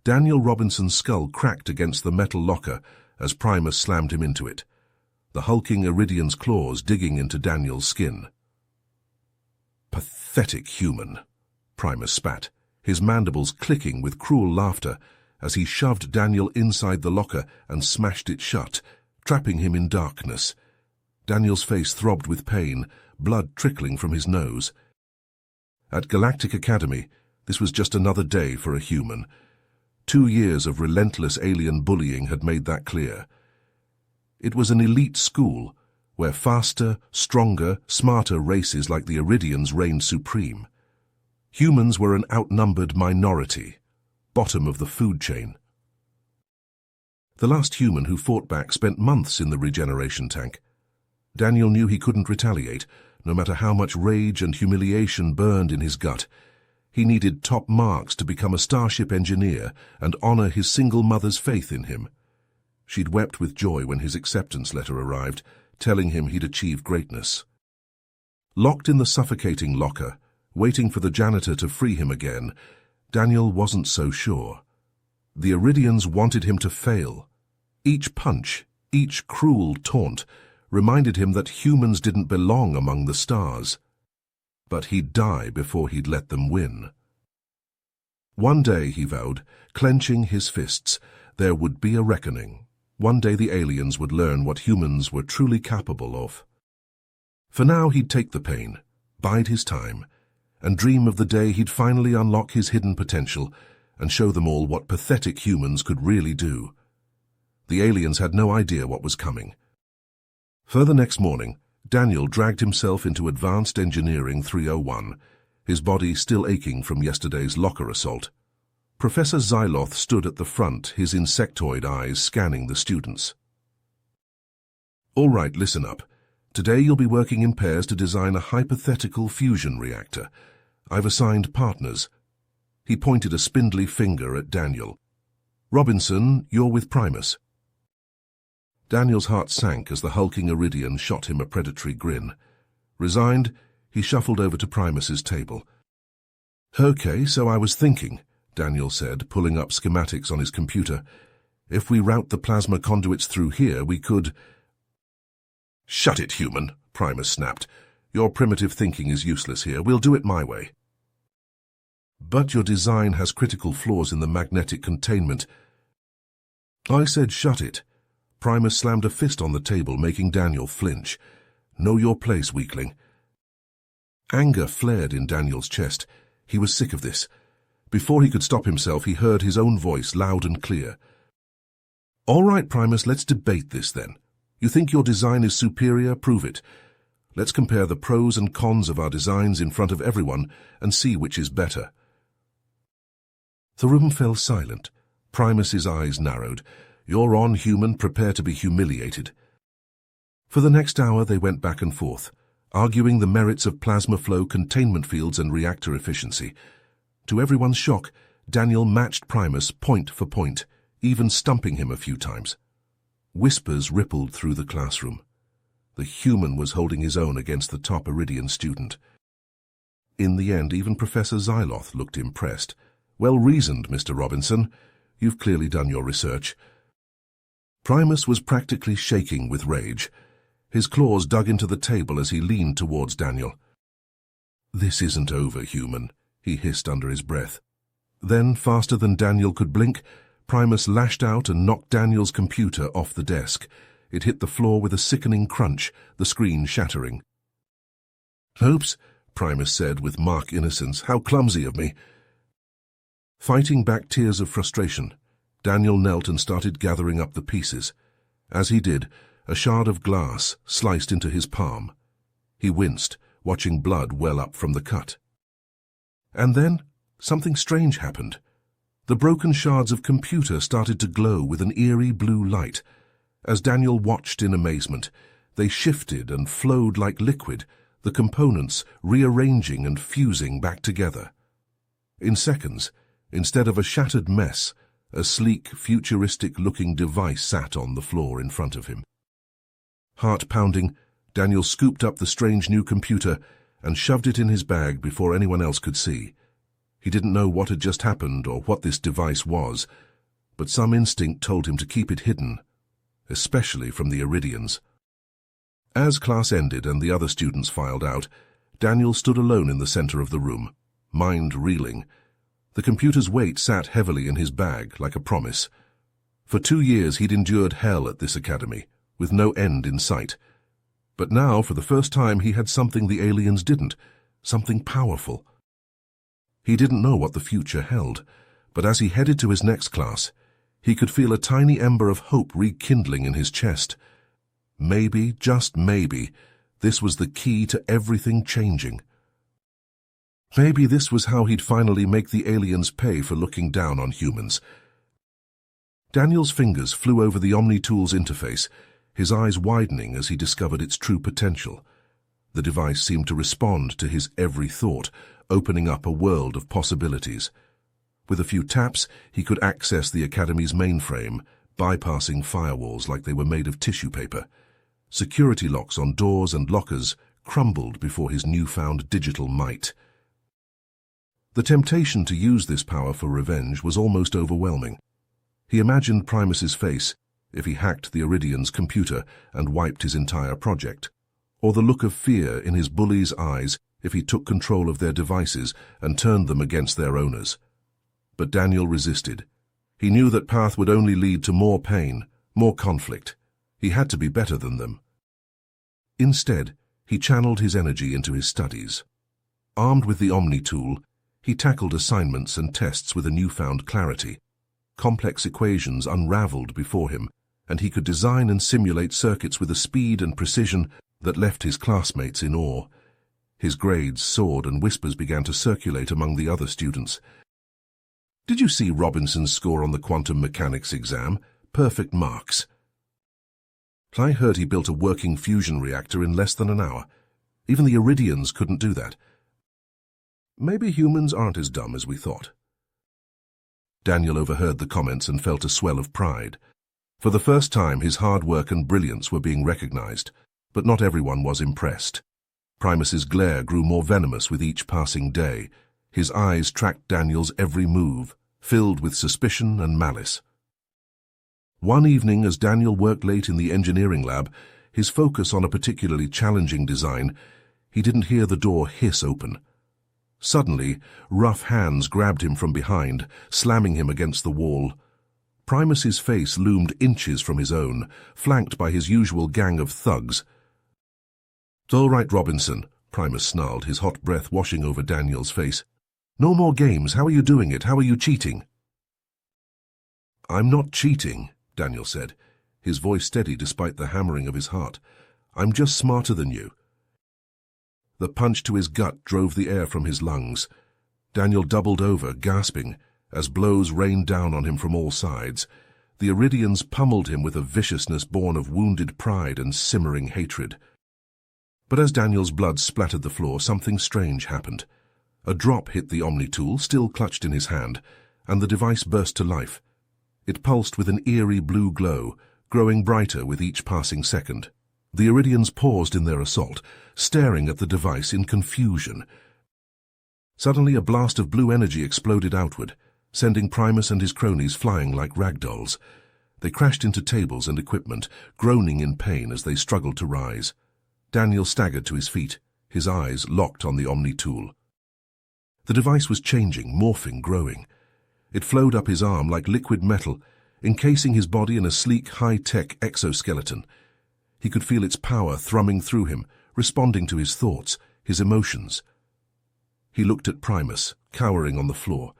Daniel Robinson's skull cracked against the metal locker as Primus slammed him into it, the hulking Iridian's claws digging into Daniel's skin. "Pathetic human," Primus spat, his mandibles clicking with cruel laughter as he shoved Daniel inside the locker and smashed it shut, trapping him in darkness. Daniel's face throbbed with pain, blood trickling from his nose. At Galactic Academy, this was just another day for a human. 2 years of relentless alien bullying had made that clear. It was an elite school, where faster, stronger, smarter races like the Iridians reigned supreme. Humans were an outnumbered minority, bottom of the food chain. The last human who fought back spent months in the regeneration tank. Daniel knew he couldn't retaliate, no matter how much rage and humiliation burned in his gut. He needed top marks to become a starship engineer and honor his single mother's faith in him. She'd wept with joy when his acceptance letter arrived, telling him he'd achieved greatness. Locked in the suffocating locker, waiting for the janitor to free him again, Daniel wasn't so sure. The Iridians wanted him to fail. Each punch, each cruel taunt, reminded him that humans didn't belong among the stars. But he'd die before he'd let them win. One day, he vowed, clenching his fists, there would be a reckoning. One day the aliens would learn what humans were truly capable of. For now he'd take the pain, bide his time, and dream of the day he'd finally unlock his hidden potential and show them all what pathetic humans could really do. The aliens had no idea what was coming. The next morning, Daniel dragged himself into Advanced Engineering 301, his body still aching from yesterday's locker assault. Professor Xyloth stood at the front, his insectoid eyes scanning the students. "All right, listen up. Today you'll be working in pairs to design a hypothetical fusion reactor. I've assigned partners." He pointed a spindly finger at Daniel. "Robinson, you're with Primus." Daniel's heart sank as the hulking Iridian shot him a predatory grin. Resigned, he shuffled over to Primus's table. "Okay, so I was thinking," Daniel said, pulling up schematics on his computer. "If we route the plasma conduits through here, we could—" "Shut it, human," Primus snapped. "Your primitive thinking is useless here. We'll do it my way." "But your design has critical flaws in the magnetic containment." "I said shut it." Primus slammed a fist on the table, making Daniel flinch. "Know your place, weakling." Anger flared in Daniel's chest. He was sick of this. Before he could stop himself, he heard his own voice loud and clear. "All right, Primus, let's debate this then. You think your design is superior? Prove it. Let's compare the pros and cons of our designs in front of everyone and see which is better." The room fell silent. Primus's eyes narrowed. "You're on, human. Prepare to be humiliated." For the next hour they went back and forth, arguing the merits of plasma flow, containment fields, and reactor efficiency. To everyone's shock, Daniel matched Primus point for point, even stumping him a few times. Whispers rippled through the classroom. The human was holding his own against the top Iridian student. In the end, even Professor Xyloth looked impressed. "Well reasoned, Mr. Robinson. You've clearly done your research." Primus was practically shaking with rage. His claws dug into the table as he leaned towards Daniel. "This isn't over, human," he hissed under his breath. Then, faster than Daniel could blink, Primus lashed out and knocked Daniel's computer off the desk. It hit the floor with a sickening crunch, the screen shattering. "Oops," Primus said with mock innocence. "How clumsy of me." Fighting back tears of frustration, Daniel knelt and started gathering up the pieces. As he did, a shard of glass sliced into his palm. He winced, watching blood well up from the cut. And then, something strange happened. The broken shards of computer started to glow with an eerie blue light. As Daniel watched in amazement, they shifted and flowed like liquid, the components rearranging and fusing back together. In seconds, instead of a shattered mess, a sleek, futuristic-looking device sat on the floor in front of him. Heart pounding, Daniel scooped up the strange new computer and shoved it in his bag before anyone else could see. He didn't know what had just happened or what this device was, but some instinct told him to keep it hidden, especially from the Iridians. As class ended and the other students filed out, Daniel stood alone in the center of the room, mind reeling. The computer's weight sat heavily in his bag like a promise. For 2 years he'd endured hell at this academy, with no end in sight. But now, for the first time, he had something the aliens didn't, something powerful. He didn't know what the future held, but as he headed to his next class, he could feel a tiny ember of hope rekindling in his chest. Maybe, just maybe, this was the key to everything changing. Maybe this was how he'd finally make the aliens pay for looking down on humans. Daniel's fingers flew over the Omni-Tool's interface, his eyes widening as he discovered its true potential. The device seemed to respond to his every thought, opening up a world of possibilities. With a few taps, he could access the Academy's mainframe, bypassing firewalls like they were made of tissue paper. Security locks on doors and lockers crumbled before his newfound digital might. The temptation to use this power for revenge was almost overwhelming. He imagined Primus's face if he hacked the Iridian's computer and wiped his entire project, or the look of fear in his bully's eyes if he took control of their devices and turned them against their owners. But Daniel resisted. He knew that path would only lead to more pain, more conflict. He had to be better than them. Instead, he channeled his energy into his studies. Armed with the Omni-Tool, he tackled assignments and tests with a newfound clarity. Complex equations unraveled before him, and he could design and simulate circuits with a speed and precision that left his classmates in awe. His grades soared and whispers began to circulate among the other students. "Did you see Robinson's score on the quantum mechanics exam? Perfect marks." "I heard he built a working fusion reactor in less than an hour. Even the Iridians couldn't do that. Maybe humans aren't as dumb as we thought." Daniel overheard the comments and felt a swell of pride. For the first time, his hard work and brilliance were being recognized, but not everyone was impressed. Primus's glare grew more venomous with each passing day. His eyes tracked Daniel's every move, filled with suspicion and malice. One evening, as Daniel worked late in the engineering lab, his focus on a particularly challenging design, he didn't hear the door hiss open. Suddenly, rough hands grabbed him from behind, slamming him against the wall. Primus's face loomed inches from his own, flanked by his usual gang of thugs. "It's all right, Robinson," Primus snarled, his hot breath washing over Daniel's face. "No more games. How are you doing it? How are you cheating?" "I'm not cheating," Daniel said, his voice steady despite the hammering of his heart. "I'm just smarter than you." The punch to his gut drove the air from his lungs. Daniel doubled over, gasping, as blows rained down on him from all sides. The Iridians pummeled him with a viciousness born of wounded pride and simmering hatred. But as Daniel's blood splattered the floor, something strange happened. A drop hit the Omni-Tool, still clutched in his hand, and the device burst to life. It pulsed with an eerie blue glow, growing brighter with each passing second. The Iridians paused in their assault, staring at the device in confusion. Suddenly a blast of blue energy exploded outward, sending Primus and his cronies flying like ragdolls. They crashed into tables and equipment, groaning in pain as they struggled to rise. Daniel staggered to his feet, his eyes locked on the Omni-Tool. The device was changing, morphing, growing. It flowed up his arm like liquid metal, encasing his body in a sleek, high-tech exoskeleton. He could feel its power thrumming through him, responding to his thoughts, his emotions. He looked at Primus, cowering on the floor,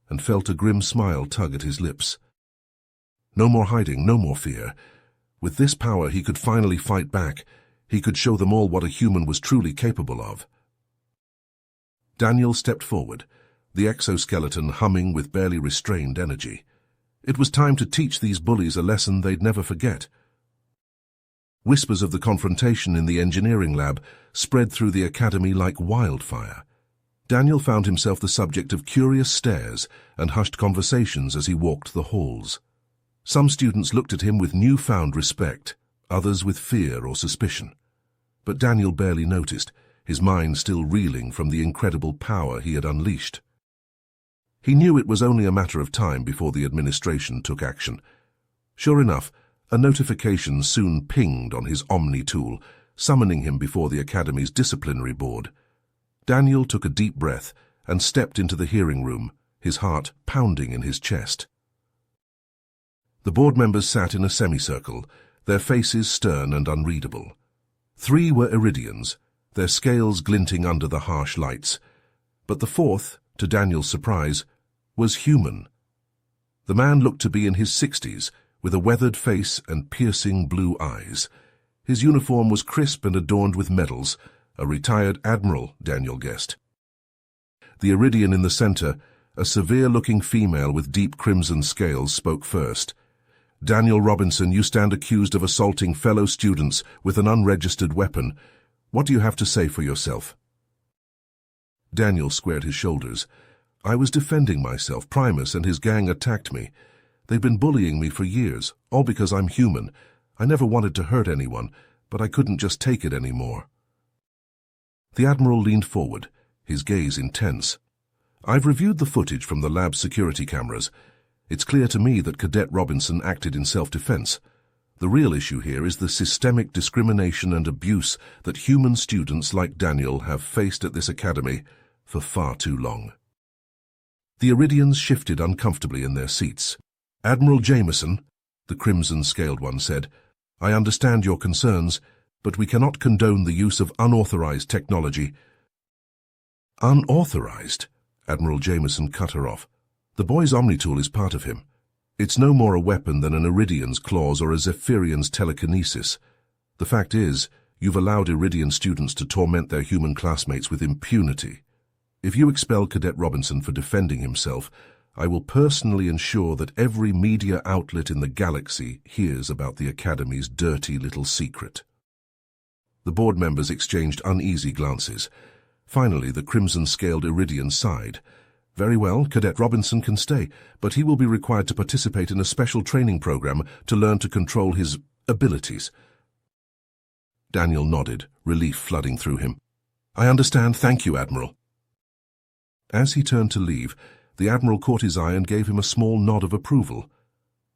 and felt a grim smile tug at his lips. No more hiding, no more fear. With this power he could finally fight back. He could show them all what a human was truly capable of. Daniel stepped forward, the exoskeleton humming with barely restrained energy. It was time to teach these bullies a lesson they'd never forget. Whispers of the confrontation in the engineering lab spread through the academy like wildfire. Daniel found himself the subject of curious stares and hushed conversations as he walked the halls. Some students looked at him with newfound respect, others with fear or suspicion. But Daniel barely noticed, his mind still reeling from the incredible power he had unleashed. He knew it was only a matter of time before the administration took action. Sure enough, a notification soon pinged on his Omni tool, summoning him before the Academy's disciplinary board. Daniel took a deep breath and stepped into the hearing room, his heart pounding in his chest. The board members sat in a semicircle, their faces stern and unreadable. 3 were Iridians, their scales glinting under the harsh lights. But the 4th, to Daniel's surprise, was human. The man looked to be in his 60s, with a weathered face and piercing blue eyes. His uniform was crisp and adorned with medals, a retired admiral, Daniel guessed. The Iridian in the center, a severe-looking female with deep crimson scales, spoke first. "Daniel Robinson, you stand accused of assaulting fellow students with an unregistered weapon. What do you have to say for yourself?" Daniel squared his shoulders. "I was defending myself. Primus and his gang attacked me. They've been bullying me for years, all because I'm human. I never wanted to hurt anyone, but I couldn't just take it anymore." The Admiral leaned forward, his gaze intense. "I've reviewed the footage from the lab's security cameras. It's clear to me that Cadet Robinson acted in self-defense. The real issue here is the systemic discrimination and abuse that human students like Daniel have faced at this academy for far too long." The Iridians shifted uncomfortably in their seats. "Admiral Jameson," the crimson-scaled one said, "I understand your concerns, but we cannot condone the use of unauthorized technology." "Unauthorized?" Admiral Jameson cut her off. "The boy's Omnitool is part of him. It's no more a weapon than an Iridian's claws or a Zephyrian's telekinesis. The fact is, you've allowed Iridian students to torment their human classmates with impunity. If you expel Cadet Robinson for defending himself, I will personally ensure that every media outlet in the galaxy hears about the Academy's dirty little secret." The board members exchanged uneasy glances. Finally, the crimson-scaled Iridian sighed. "Very well, Cadet Robinson can stay, but he will be required to participate in a special training program to learn to control his abilities." Daniel nodded, relief flooding through him. "I understand. Thank you, Admiral." As he turned to leave, the Admiral caught his eye and gave him a small nod of approval.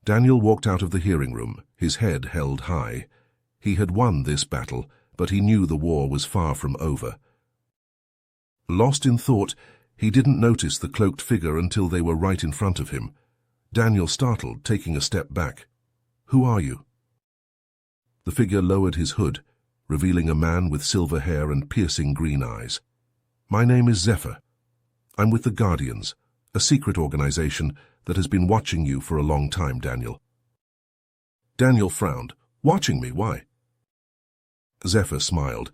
Daniel walked out of the hearing room, his head held high. He had won this battle, but he knew the war was far from over. Lost in thought, he didn't notice the cloaked figure until they were right in front of him. Daniel startled, taking a step back. "Who are you?" The figure lowered his hood, revealing a man with silver hair and piercing green eyes. "My name is Zephyr. I'm with the Guardians, a secret organization that has been watching you for a long time, Daniel." Daniel frowned. "Watching me? Why?" Zephyr smiled.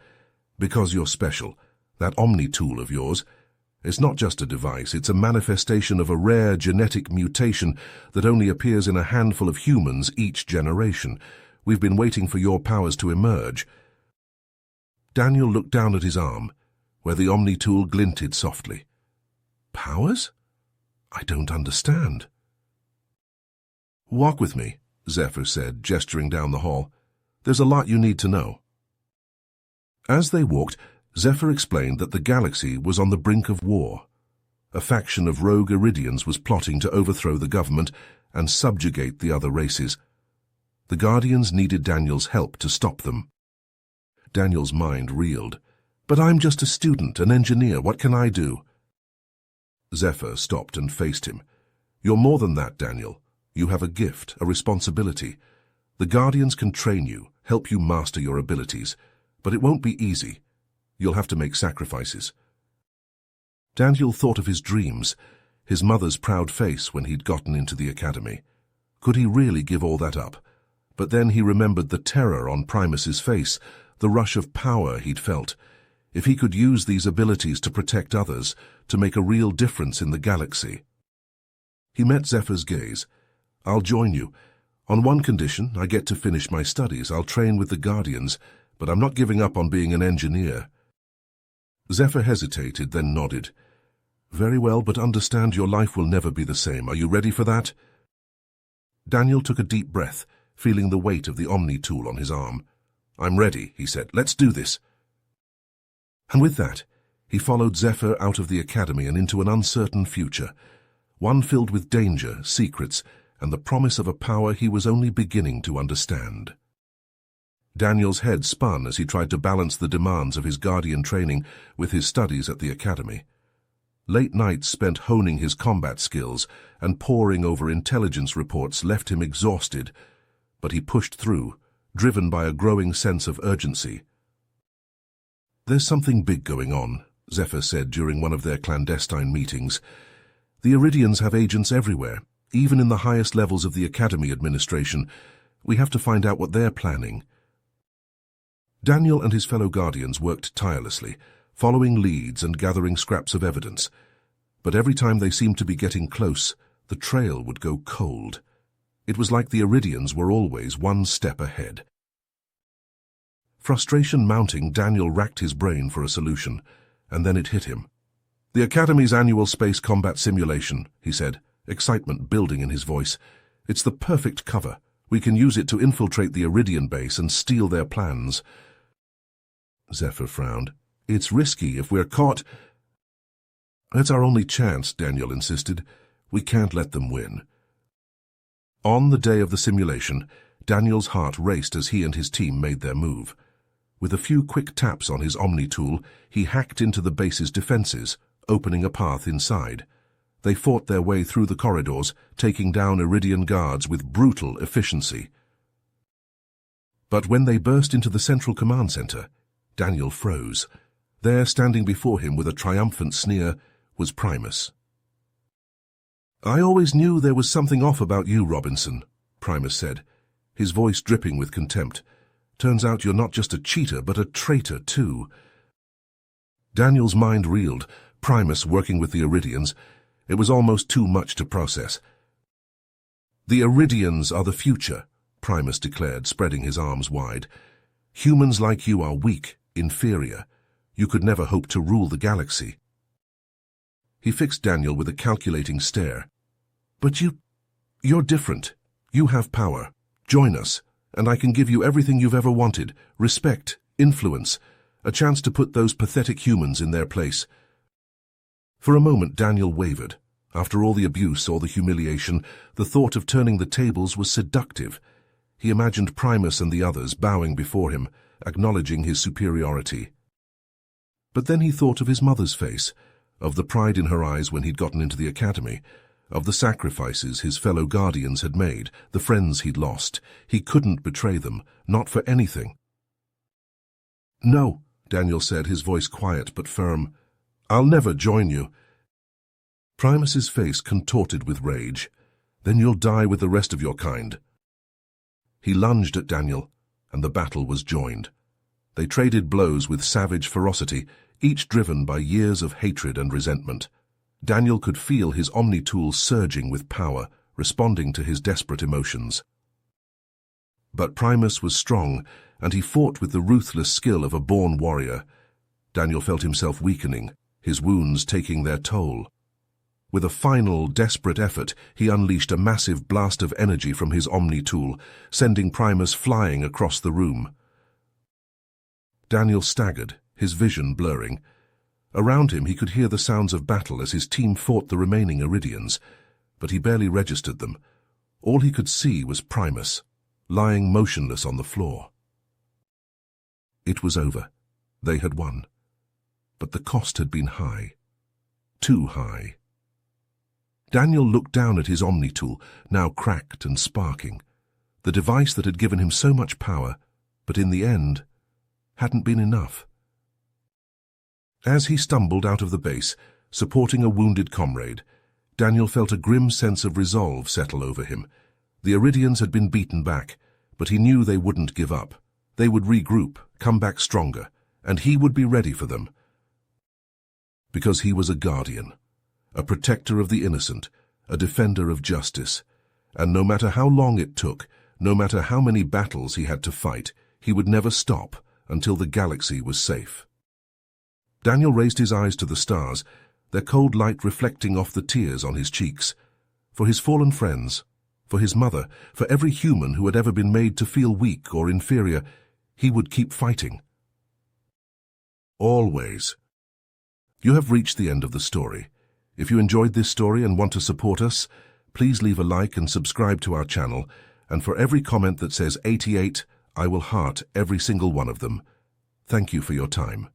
"Because you're special. That Omni tool of yours. It's not just a device, it's a manifestation of a rare genetic mutation that only appears in a handful of humans each generation. We've been waiting for your powers to emerge." Daniel looked down at his arm, where the Omni tool glinted softly. "Powers? I don't understand." "Walk with me," Zephyr said, gesturing down the hall. "There's a lot you need to know." As they walked, Zephyr explained that the galaxy was on the brink of war. A faction of rogue Iridians was plotting to overthrow the government and subjugate the other races. The Guardians needed Daniel's help to stop them. Daniel's mind reeled. "But I'm just a student, an engineer. What can I do?" Zephyr stopped and faced him. "You're more than that, Daniel. You have a gift, a responsibility. The Guardians can train you, help you master your abilities, but it won't be easy. You'll have to make sacrifices." Daniel thought of his dreams, his mother's proud face when he'd gotten into the academy. Could he really give all that up? But then he remembered the terror on Primus's face, the rush of power he'd felt. If he could use these abilities to protect others, to make a real difference in the galaxy. He met Zephyr's gaze. "I'll join you. On one condition, I get to finish my studies. I'll train with the Guardians, but I'm not giving up on being an engineer." Zephyr hesitated, then nodded. "Very well, but understand your life will never be the same. Are you ready for that?" Daniel took a deep breath, feeling the weight of the Omni tool on his arm. "I'm ready," he said. "Let's do this." And with that, he followed Zephyr out of the academy and into an uncertain future. one filled with danger, secrets, and the promise of a power he was only beginning to understand. Daniel's head spun as he tried to balance the demands of his Guardian training with his studies at the academy. Late nights spent honing his combat skills and poring over intelligence reports left him exhausted, but he pushed through, driven by a growing sense of urgency. "There's something big going on," Zephyr said during one of their clandestine meetings. "The Iridians have agents everywhere, even in the highest levels of the Academy administration. We have to find out what they're planning." Daniel and his fellow Guardians worked tirelessly, following leads and gathering scraps of evidence. But every time they seemed to be getting close, the trail would go cold. It was like the Iridians were always one step ahead. Frustration mounting, Daniel racked his brain for a solution, and then it hit him. "The Academy's annual space combat simulation," he said, excitement building in his voice. "It's the perfect cover. We can use it to infiltrate the Iridian base and steal their plans." Zephyr frowned. "It's risky if we're caught." "It's our only chance," Daniel insisted. "We can't let them win." On the day of the simulation, Daniel's heart raced as he and his team made their move. With a few quick taps on his Omni tool, he hacked into the base's defenses, opening a path inside. They fought their way through the corridors, taking down Iridian guards with brutal efficiency. But when they burst into the central command center, Daniel froze. There, standing before him with a triumphant sneer, was Primus. "I always knew there was something off about you, Robinson," Primus said, his voice dripping with contempt. "Turns out you're not just a cheater, but a traitor, too." Daniel's mind reeled. Primus working with the Iridians. It was almost too much to process. "The Iridians are the future," Primus declared, spreading his arms wide. "Humans like you are weak, inferior. You could never hope to rule the galaxy." He fixed Daniel with a calculating stare. "But you're different. You have power. Join us, and I can give you everything you've ever wanted: respect, influence, a chance to put those pathetic humans in their place." For a moment Daniel wavered. After all the abuse or the humiliation, the thought of turning the tables was seductive. He imagined Primus and the others bowing before him, acknowledging his superiority. But then he thought of his mother's face, of the pride in her eyes when he'd gotten into the academy, of the sacrifices his fellow Guardians had made, the friends he'd lost. He couldn't betray them, not for anything. "No," Daniel said, his voice quiet but firm. "I'll never join you." Primus's face contorted with rage. "Then you'll die with the rest of your kind." He lunged at Daniel, and the battle was joined. They traded blows with savage ferocity, each driven by years of hatred and resentment. Daniel could feel his Omni tool surging with power, responding to his desperate emotions. But Primus was strong, and he fought with the ruthless skill of a born warrior. Daniel felt himself weakening, his wounds taking their toll. With a final, desperate effort, he unleashed a massive blast of energy from his Omni tool, sending Primus flying across the room. Daniel staggered, his vision blurring. Around him he could hear the sounds of battle as his team fought the remaining Iridians, but he barely registered them. All he could see was Primus, lying motionless on the floor. It was over. They had won. But the cost had been high. Too high. Daniel looked down at his Omni tool, now cracked and sparking. The device that had given him so much power, but in the end, hadn't been enough. As he stumbled out of the base, supporting a wounded comrade, Daniel felt a grim sense of resolve settle over him. The Iridians had been beaten back, but he knew they wouldn't give up. They would regroup, come back stronger, and he would be ready for them. Because he was a guardian, a protector of the innocent, a defender of justice, and no matter how long it took, no matter how many battles he had to fight, he would never stop until the galaxy was safe. Daniel raised his eyes to the stars, their cold light reflecting off the tears on his cheeks. For his fallen friends, for his mother, for every human who had ever been made to feel weak or inferior, he would keep fighting. Always. You have reached the end of the story. If you enjoyed this story and want to support us, please leave a like and subscribe to our channel, and for every comment that says 88, I will heart every single one of them. Thank you for your time.